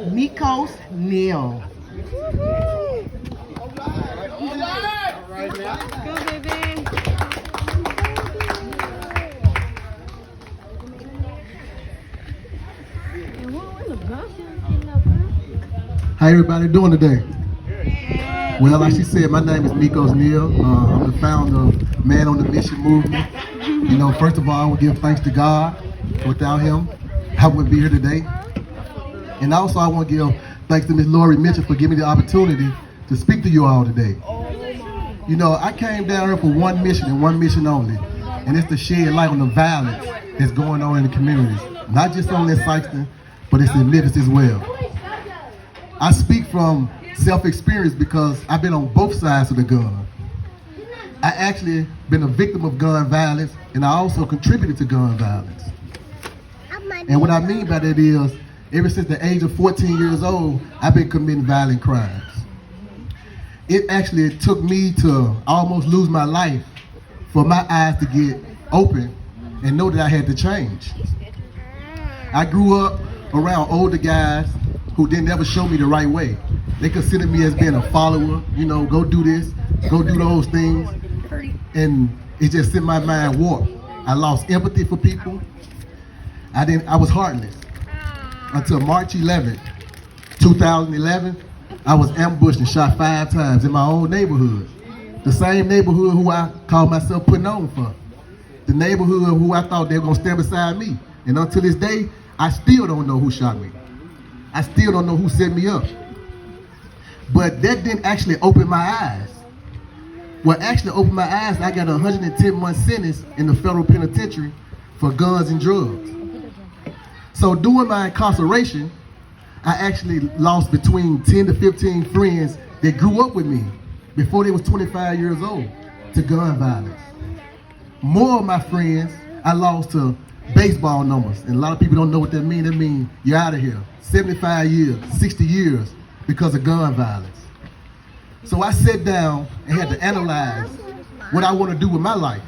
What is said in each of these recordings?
Nikos Neal. Go, baby. How everybody doing today? Well, like she said, my name is Nikos Neal. I'm the founder of Man on the Mission movement. You know, first of all, I want to give thanks to God. Without him, I wouldn't be here today. And also, I want to give thanks to Miss Lori Mitchell for giving me the opportunity to speak to you all today. You know, I came down here for one mission and one mission only, and it's to shed light on the violence that's going on in the communities. Not just on this Sikeston, but it's in Memphis as well. I speak from self-experience because I've been on both sides of the gun. I actually been a victim of gun violence, and I also contributed to gun violence. And what I mean by that is, ever since the age of 14 years old, I've been committing violent crimes. It actually took me to almost lose my life for my eyes to get open and know that I had to change. I grew up around older guys who didn't ever show me the right way. They considered me as being a follower, you know, go do this, go do those things. And it just sent my mind warped. I lost empathy for people. I was heartless. Until March 11th, 2011, I was ambushed and shot 5 times in my own neighborhood. The same neighborhood who I called myself putting on for. The neighborhood who I thought they were gonna stand beside me. And until this day, I still don't know who shot me. I still don't know who set me up. But that didn't actually open my eyes. What actually opened my eyes, I got a 110-month sentence in the federal penitentiary for guns and drugs. So during my incarceration, I actually lost between 10 to 15 friends that grew up with me before they was 25 years old to gun violence. More of my friends I lost to baseball numbers, and a lot of people don't know what that means. That means you're out of here. 75 years, 60 years because of gun violence. So I sat down and had to analyze what I want to do with my life.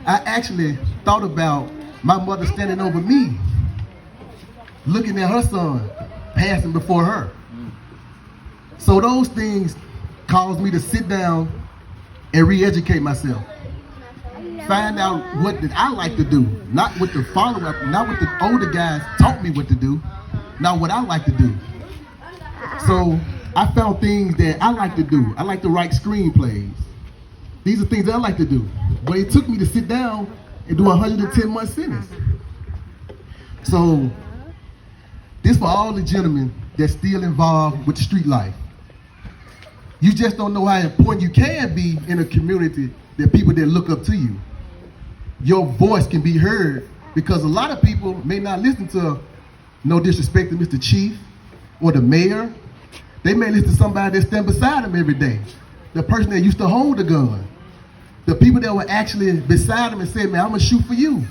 I actually thought about my mother standing over me, looking at her son passing before her. So those things caused me to sit down and re-educate myself. Find out what did I like to do, not what the follow-up, not what the older guys taught me what to do, not what I like to do. So I found things that I like to do. I like to write screenplays. These are things that I like to do. But it took me to sit down and do a 110-month sentence. So this for all the gentlemen that's still involved with street life. You just don't know how important you can be in a community that people that look up to you. Your voice can be heard because a lot of people may not listen to, no disrespect to Mr. Chief or the mayor. They may listen to somebody that stand beside them every day. The person that used to hold the gun. The people that were actually beside them and said, man, I'm gonna shoot for you.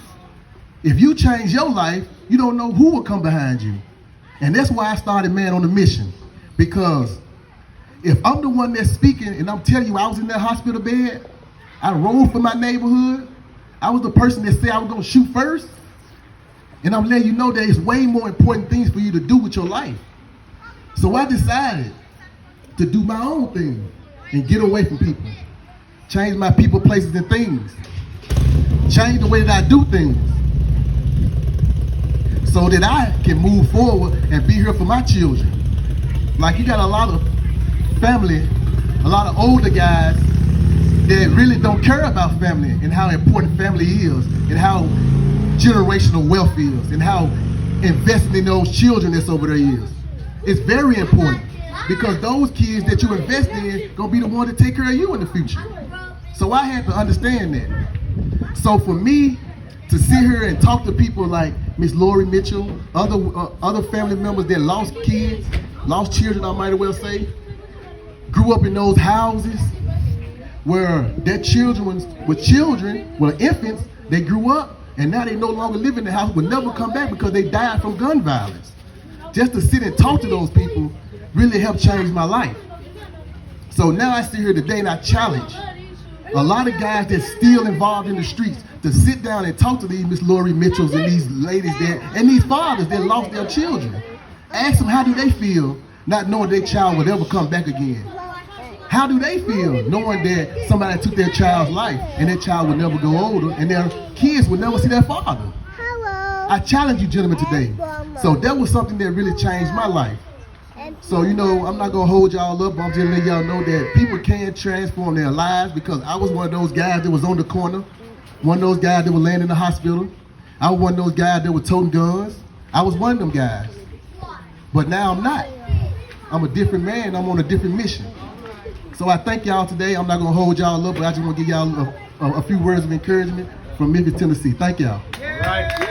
If you change your life, you don't know who will come behind you. And that's why I started Man on a Mission. Because if I'm the one that's speaking and I'm telling you I was in that hospital bed, I rode for my neighborhood, I was the person that said I was gonna shoot first, and I'm letting you know that it's way more important things for you to do with your life. So I decided to do my own thing and get away from people. Change my people, places, and things. Change the way that I do things so that I can move forward and be here for my children. Like you got a lot of family, a lot of older guys that really don't care about family and how important family is and how generational wealth is and how investing in those children that's over there is. It's very important because those kids that you invest in gonna be the one to take care of you in the future. So I had to understand that. So for me to sit here and talk to people like Miss Lori Mitchell, other family members that lost kids, lost children, I might as well say, grew up in those houses where their children were infants, they grew up and now they no longer live in the house, will never come back because they died from gun violence. Just to sit and talk to those people really helped change my life. So now I sit here today and I challenge a lot of guys that's still involved in the streets to sit down and talk to these Miss Lori Mitchells and these ladies that, and these fathers that lost their children. Ask them how do they feel not knowing their child will ever come back again. How do they feel knowing that somebody took their child's life and their child will never go older and their kids will never see their father? I challenge you gentlemen today. So that was something that really changed my life. So, you know, I'm not going to hold y'all up, but I'm just letting y'all know that people can transform their lives, because I was one of those guys that was on the corner, one of those guys that was laying in the hospital. I was one of those guys that were toting guns. I was one of them guys. But now I'm not. I'm a different man. I'm on a different mission. So I thank y'all today. I'm not going to hold y'all up, but I just want to give y'all a few words of encouragement from Memphis, Tennessee. Thank y'all. All right.